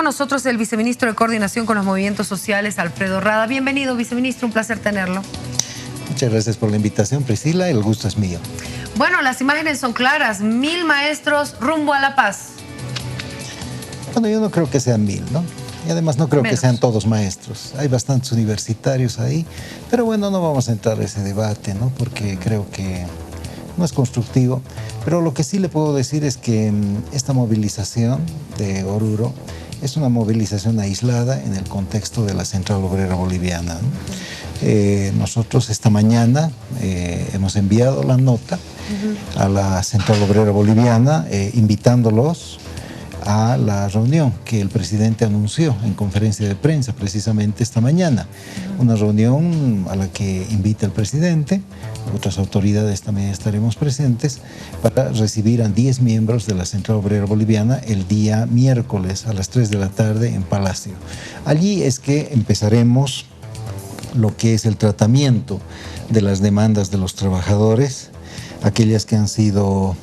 con nosotros el viceministro de Coordinación con los Movimientos Sociales, Alfredo Rada. Bienvenido, viceministro, un placer tenerlo. Muchas gracias por la invitación, Priscila, el gusto es mío. Bueno, las imágenes son claras, 1000 maestros rumbo a La Paz. Bueno, yo no creo que sean 1000, ¿no? Y además no creo Menos. que sean todos maestros. Hay bastantes universitarios ahí, pero bueno, no vamos a entrar a ese debate, ¿no? Porque creo que no es constructivo. Pero lo que sí le puedo decir es que esta movilización de Oruro es una movilización aislada en el contexto de la Central Obrera Boliviana, ¿no? Nosotros esta mañana hemos enviado la nota a la Central Obrera Boliviana invitándolos a la reunión que el presidente anunció en conferencia de prensa precisamente esta mañana. Una reunión a la que invita el presidente, otras autoridades también estaremos presentes, para recibir a 10 miembros de la Central Obrera Boliviana el día miércoles a las 3 de la tarde en Palacio. Allí es que empezaremos lo que es el tratamiento de las demandas de los trabajadores, aquellas que han sido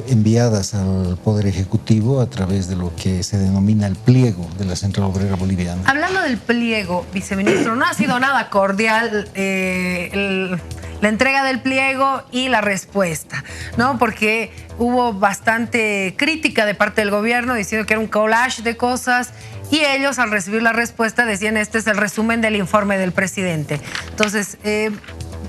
enviadas al Poder Ejecutivo a través de lo que se denomina el pliego de la Central Obrera Boliviana. Hablando del pliego, viceministro, no ha sido nada cordial la entrega del pliego y la respuesta, ¿no? Porque hubo bastante crítica de parte del gobierno diciendo que era un collage de cosas y ellos al recibir la respuesta decían este es el resumen del informe del presidente. Entonces,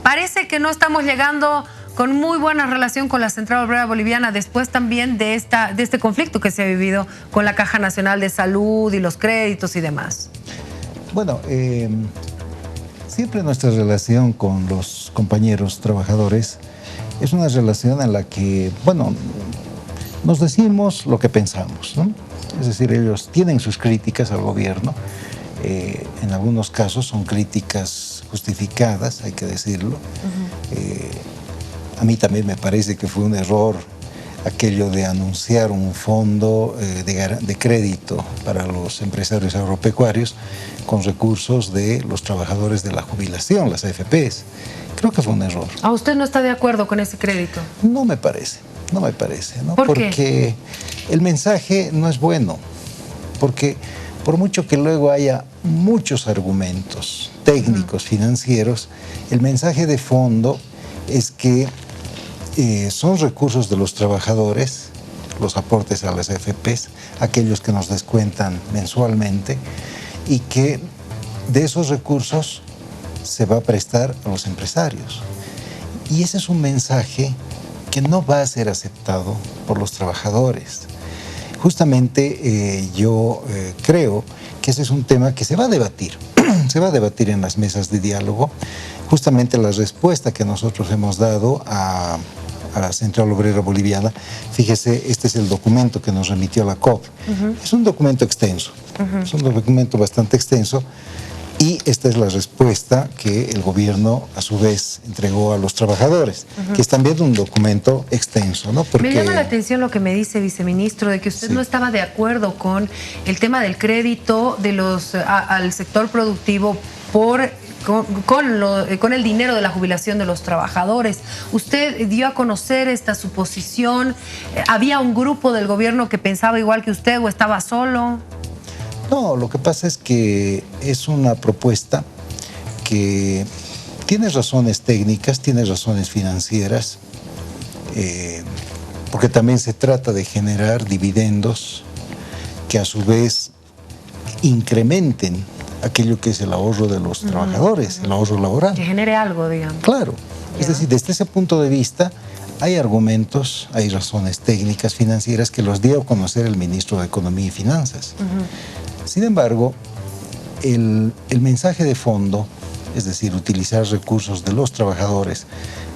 parece que no estamos llegando con muy buena relación con la Central Obrera Boliviana después también de este conflicto que se ha vivido con la Caja Nacional de Salud y los créditos y demás. Bueno, siempre nuestra relación con los compañeros trabajadores es una relación en la que, bueno, nos decimos lo que pensamos, ¿no? Es decir, ellos tienen sus críticas al gobierno, en algunos casos son críticas justificadas, hay que decirlo. A mí también me parece que fue un error aquello de anunciar un fondo de crédito para los empresarios agropecuarios con recursos de los trabajadores de la jubilación, las AFPs. Creo que fue un error. ¿A usted no está de acuerdo con ese crédito? No me parece, ¿no? ¿Por qué? Porque el mensaje no es bueno, porque por mucho que luego haya muchos argumentos técnicos, financieros, el mensaje de fondo es que son recursos de los trabajadores, los aportes a las AFPs, aquellos que nos descuentan mensualmente, y que de esos recursos se va a prestar a los empresarios. Y ese es un mensaje que no va a ser aceptado por los trabajadores. Justamente yo creo que ese es un tema que se va a debatir, se va a debatir en las mesas de diálogo. Justamente la respuesta que nosotros hemos dado a la Central Obrera Boliviana, fíjese, este es el documento que nos remitió la COP. Es un documento extenso, es un documento bastante extenso, y esta es la respuesta que el gobierno a su vez entregó a los trabajadores, que es también un documento extenso, ¿no? Porque me llama la atención lo que me dice, viceministro, de que usted no estaba de acuerdo con el tema del crédito de al sector productivo con el dinero de la jubilación de los trabajadores. Usted dio a conocer esta suposición. ¿Había un grupo del gobierno que pensaba igual que usted o estaba solo? No, lo que pasa es que es una propuesta que tiene razones técnicas, tiene razones financieras, porque también se trata de generar dividendos que a su vez incrementen aquello que es el ahorro de los trabajadores, el ahorro laboral. Que genere algo, digamos. Claro. Es decir, desde ese punto de vista hay argumentos, hay razones técnicas, financieras que los dio a conocer el ministro de Economía y Finanzas. Sin embargo, el mensaje de fondo, es decir, utilizar recursos de los trabajadores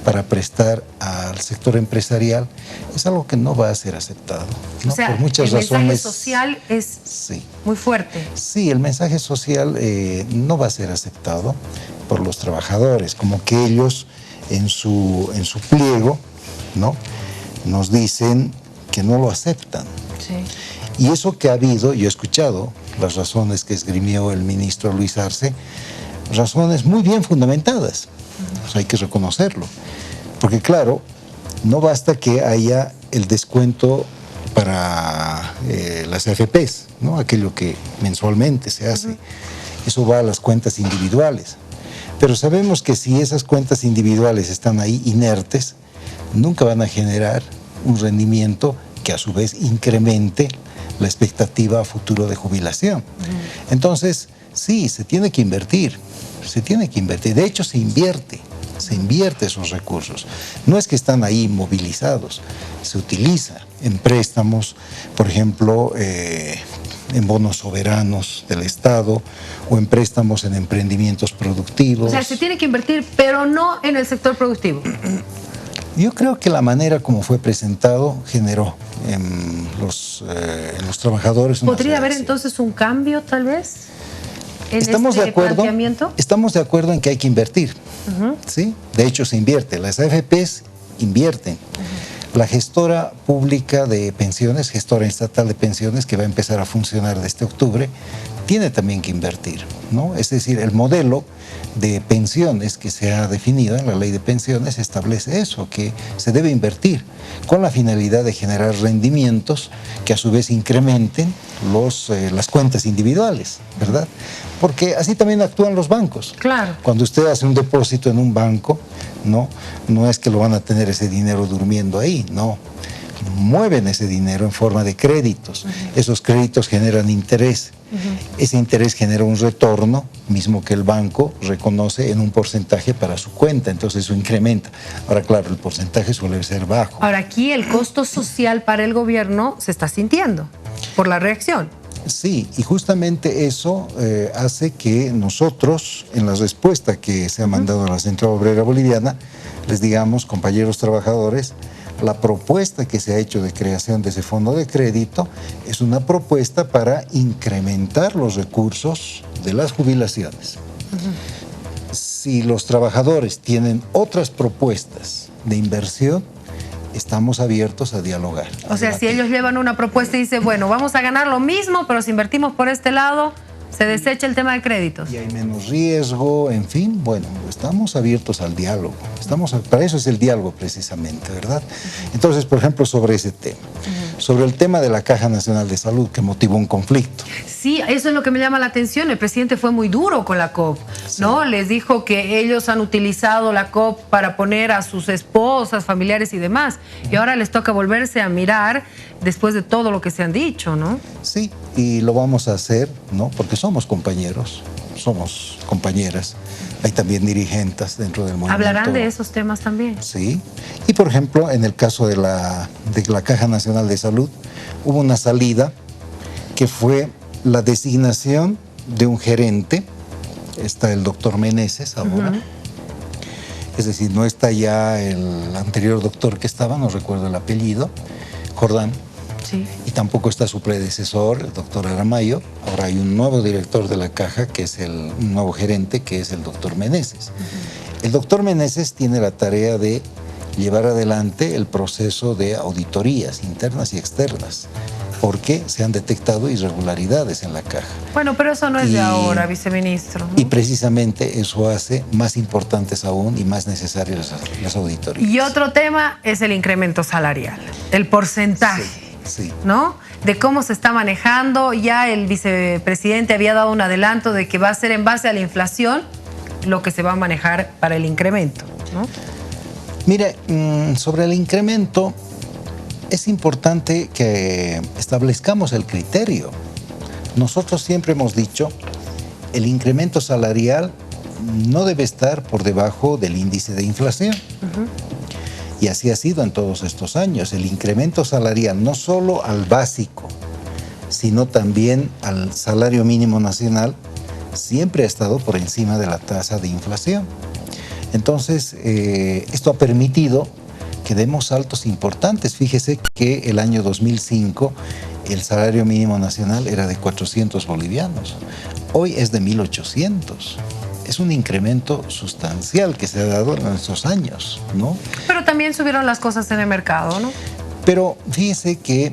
para prestar al sector empresarial, es algo que no va a ser aceptado, ¿no? O sea, por muchas razones. El mensaje social es muy fuerte. Sí, el mensaje social no va a ser aceptado por los trabajadores, como que ellos en su pliego, ¿no?, nos dicen que no lo aceptan. Sí. Y eso que ha habido, yo he escuchado las razones que esgrimió el ministro Luis Arce, razones muy bien fundamentadas, o sea, hay que reconocerlo. Porque claro, no basta que haya el descuento para las AFPs, ¿no? Aquello que mensualmente se hace. Eso va a las cuentas individuales. Pero sabemos que si esas cuentas individuales están ahí inertes, nunca van a generar un rendimiento que a su vez incremente la expectativa a futuro de jubilación. Entonces, sí, se tiene que invertir, se tiene que invertir. De hecho, se invierte esos recursos. No es que están ahí movilizados, se utiliza en préstamos, por ejemplo, en bonos soberanos del Estado o en préstamos en emprendimientos productivos. O sea, se tiene que invertir, pero no en el sector productivo. Yo creo que la manera como fue presentado generó en los trabajadores una ¿Podría haber reacción. entonces un cambio, tal vez, en Estamos este de acuerdo, planteamiento? estamos de acuerdo en que hay que invertir. ¿Sí? De hecho, se invierte. Las AFPs invierten. La gestora pública de pensiones, gestora estatal de pensiones, que va a empezar a funcionar desde octubre, tiene también que invertir, ¿no? Es decir, el modelo de pensiones que se ha definido en la ley de pensiones establece eso, que se debe invertir con la finalidad de generar rendimientos que a su vez incrementen las cuentas individuales, ¿verdad? Porque así también actúan los bancos. Claro. Cuando usted hace un depósito en un banco, no es que lo van a tener ese dinero durmiendo ahí, no. Mueven ese dinero en forma de créditos. Esos créditos generan interés. Ese interés genera un retorno, mismo que el banco reconoce en un porcentaje para su cuenta, entonces eso incrementa. Ahora, claro, el porcentaje suele ser bajo. Ahora, aquí el costo social para el gobierno se está sintiendo por la reacción. Sí, y justamente eso hace que nosotros, en la respuesta que se ha mandado a la Central Obrera Boliviana, les digamos, compañeros trabajadores, la propuesta que se ha hecho de creación de ese fondo de crédito es una propuesta para incrementar los recursos de las jubilaciones. Si los trabajadores tienen otras propuestas de inversión, estamos abiertos a dialogar. O sea, si ellos llevan una propuesta y dicen, bueno, vamos a ganar lo mismo, pero si invertimos por este lado, se desecha el tema de créditos. Y hay menos riesgo, en fin, bueno, estamos abiertos al diálogo. Para eso es el diálogo precisamente, ¿verdad? Entonces, por ejemplo, sobre ese tema. Sobre el tema de la Caja Nacional de Salud, que motivó un conflicto. Sí, eso es lo que me llama la atención. El presidente fue muy duro con la COP, ¿no? Sí. Les dijo que ellos han utilizado la COP para poner a sus esposas, familiares y demás. Y ahora les toca volverse a mirar después de todo lo que se han dicho, ¿no? Sí, y lo vamos a hacer, ¿no? Porque somos compañeros, somos compañeras. Hay también dirigentes dentro del movimiento. ¿Hablarán de esos temas también? Sí. Y, por ejemplo, en el caso de la Caja Nacional de Salud, hubo una salida que fue la designación de un gerente. Está el doctor Meneses ahora. Es decir, no está ya el anterior doctor que estaba, no recuerdo el apellido, Jordán. Sí. Y tampoco está su predecesor, el doctor Aramayo. Ahora hay un nuevo director de la Caja, que es un nuevo gerente, que es el doctor Meneses. El doctor Meneses tiene la tarea de llevar adelante el proceso de auditorías internas y externas, porque se han detectado irregularidades en la Caja. Bueno, pero eso no es de ahora, viceministro, ¿no? Y precisamente eso hace más importantes aún y más necesarias las auditorías. Y otro tema es el incremento salarial, el porcentaje. Sí. ¿No? De cómo se está manejando. Ya el vicepresidente había dado un adelanto de que va a ser en base a la inflación lo que se va a manejar para el incremento, ¿no? Mire, sobre el incremento es importante que establezcamos el criterio. Nosotros siempre hemos dicho, el incremento salarial no debe estar por debajo del índice de inflación. Y así ha sido en todos estos años. El incremento salarial, no solo al básico, sino también al salario mínimo nacional, siempre ha estado por encima de la tasa de inflación. Entonces, esto ha permitido que demos saltos importantes. Fíjese que el año 2005 el salario mínimo nacional era de 400 bolivianos. Hoy es de 1.800. Es un incremento sustancial que se ha dado en estos años, ¿no? Pero también subieron las cosas en el mercado, ¿no? Pero fíjese que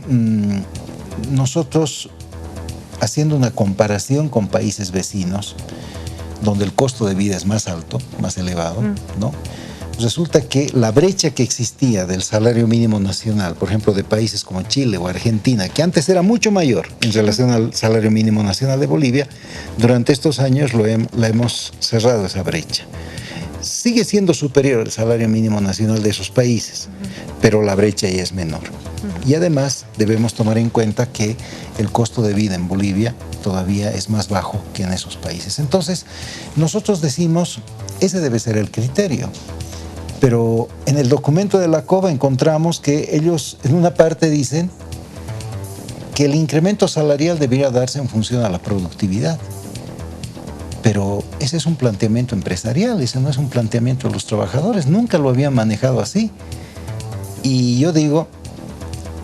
nosotros, haciendo una comparación con países vecinos, donde el costo de vida es más alto, más elevado, ¿no? resulta que la brecha que existía del salario mínimo nacional, por ejemplo, de países como Chile o Argentina, que antes era mucho mayor en relación al salario mínimo nacional de Bolivia, durante estos años la hemos cerrado esa brecha. Sigue siendo superior al salario mínimo nacional de esos países, pero la brecha ya es menor. Y además debemos tomar en cuenta que el costo de vida en Bolivia todavía es más bajo que en esos países. Entonces, nosotros decimos, ese debe ser el criterio. Pero en el documento de la COBA encontramos que ellos en una parte dicen que el incremento salarial debería darse en función a la productividad. Pero ese es un planteamiento empresarial, ese no es un planteamiento de los trabajadores, nunca lo habían manejado así. Y yo digo,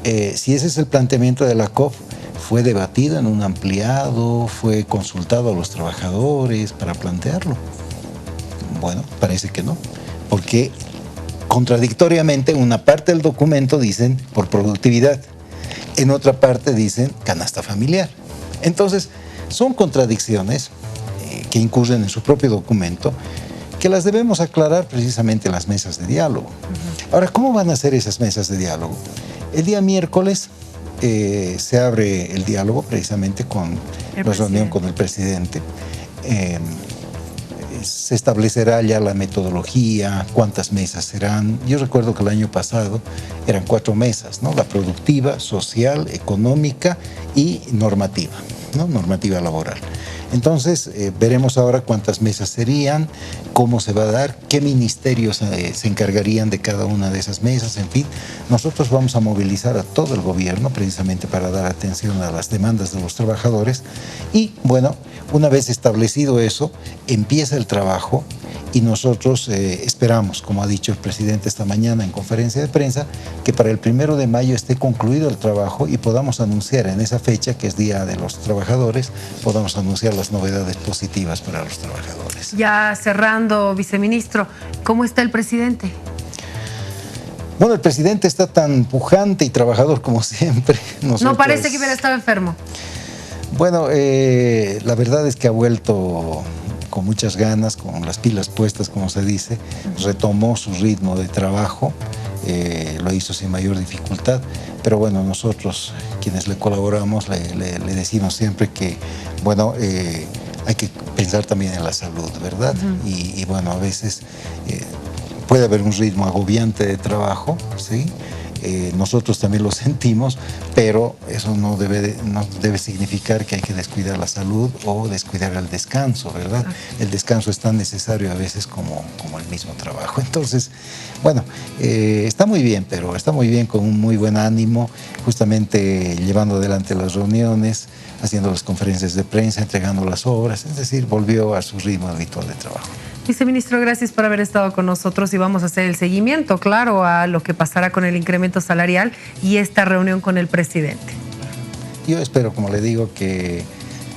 si ese es el planteamiento de la COP, fue debatido en un ampliado, fue consultado a los trabajadores para plantearlo. Bueno, parece que no, porque contradictoriamente una parte del documento dicen por productividad, en otra parte dicen canasta familiar. Entonces, son contradicciones que incurren en su propio documento, que las debemos aclarar precisamente en las mesas de diálogo. Ahora, ¿cómo van a ser esas mesas de diálogo? El día miércoles se abre el diálogo precisamente con la reunión con el presidente. Se establecerá ya la metodología, cuántas mesas serán. Yo recuerdo que el año pasado eran 4 mesas, ¿no? La productiva, social, económica y normativa, ¿no? Normativa laboral. Entonces, veremos ahora cuántas mesas serían, cómo se va a dar, qué ministerios se encargarían de cada una de esas mesas, en fin. Nosotros vamos a movilizar a todo el gobierno precisamente para dar atención a las demandas de los trabajadores y, bueno, una vez establecido eso, empieza el trabajo y nosotros esperamos, como ha dicho el presidente esta mañana en conferencia de prensa, que para el 1 de mayo esté concluido el trabajo y podamos anunciar en esa fecha, que es Día de los Trabajadores, podamos anunciar las novedades positivas para los trabajadores. Ya cerrando, viceministro, ¿cómo está el presidente? Bueno, el presidente está tan pujante y trabajador como siempre. No parece que hubiera estado enfermo. Bueno, la verdad es que ha vuelto con muchas ganas, con las pilas puestas, como se dice, retomó su ritmo de trabajo, lo hizo sin mayor dificultad, pero bueno, nosotros quienes le colaboramos le decimos siempre que, bueno, hay que pensar también en la salud, ¿verdad? Y bueno, a veces puede haber un ritmo agobiante de trabajo, ¿sí? Nosotros también lo sentimos, pero eso no debe significar que hay que descuidar la salud o descuidar el descanso, ¿verdad? El descanso es tan necesario a veces como el mismo trabajo. Entonces, bueno, está muy bien, pero está muy bien con un muy buen ánimo, justamente llevando adelante las reuniones, haciendo las conferencias de prensa, entregando las obras, es decir, volvió a su ritmo habitual de trabajo. Viceministro, gracias por haber estado con nosotros y vamos a hacer el seguimiento, claro, a lo que pasará con el incremento salarial y esta reunión con el presidente. Yo espero, como le digo, que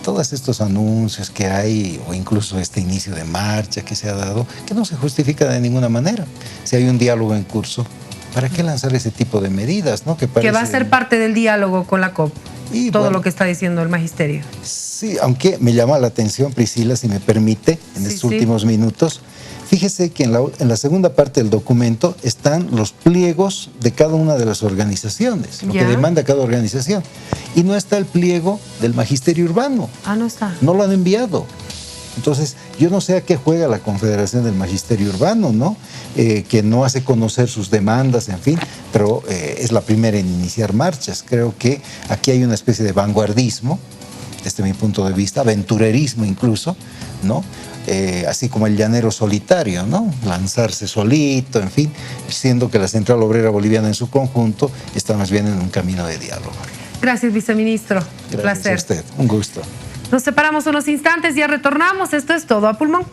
todos estos anuncios que hay o incluso este inicio de marcha que se ha dado, que no se justifica de ninguna manera. Si hay un diálogo en curso, ¿para qué lanzar ese tipo de medidas, ¿no? Que va a ser parte del diálogo con la COP, y todo lo que está diciendo el magisterio. Sí, aunque me llama la atención, Priscila, si me permite, en estos últimos minutos, fíjese que en la segunda parte del documento están los pliegos de cada una de las organizaciones, lo que demanda cada organización. Y no está el pliego del magisterio urbano. Ah, no está. No lo han enviado. Entonces, yo no sé a qué juega la Confederación del Magisterio Urbano, ¿no? Que no hace conocer sus demandas, en fin, pero es la primera en iniciar marchas. Creo que aquí hay una especie de vanguardismo, desde mi punto de vista, aventurerismo incluso, ¿no? Así como el llanero solitario, ¿no? Lanzarse solito, en fin, siendo que la Central Obrera Boliviana en su conjunto está más bien en un camino de diálogo. Gracias, viceministro. Gracias placer. a usted, un gusto. Nos separamos unos instantes, ya retornamos. Esto es Todo a Pulmón.